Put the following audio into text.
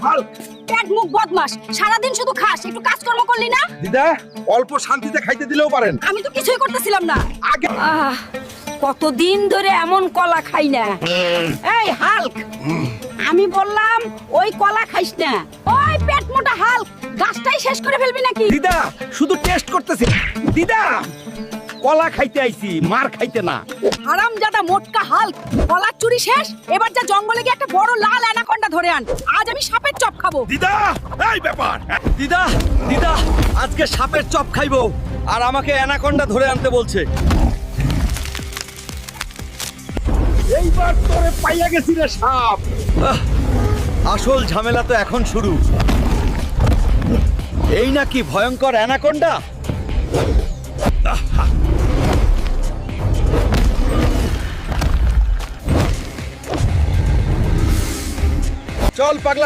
Hulk পেট মুখ বদমাস, সারাদিন শুধু খাস, একটু কাজকর্ম করলি না? দিদা অল্প শান্তিতে খাইতে দিলেও পারেন। আমি তো কিছুই করতেছিলাম না। আগে কতদিন ধরে এমন কলা খাই না। এই হাল্ক, আমি বললাম ওই কলা খাইস না। ওই পেট মোটা হাল্ক, গাছটাই শেষ করে ফেলবি নাকি? দিদা শুধু টেস্ট করতেছি। দিদা কলা খাইতে আইছি, মার খাইতে না। হারামজাদা মোটকা হাল্ক, কলার চুরি শেষ, এবার যা জঙ্গলে গিয়ে একটা বড় লাল অ্যানাকোন্ডা ধরে আন। আজ আমি সাপের চপ খাবো। দিদা এই ব্যাপার। দিদা দিদা আজকে সাপের চপ খাইবো আর আমাকে অ্যানাকোন্ডা ধরে আনতে বলছে। এইবার তোরে পাইয়া গেছি রে সাপ। আসল ঝামেলা তো এখন শুরু। এই নাকি ভয়ঙ্কর অ্যানাকোন্ডা? চল পাগলা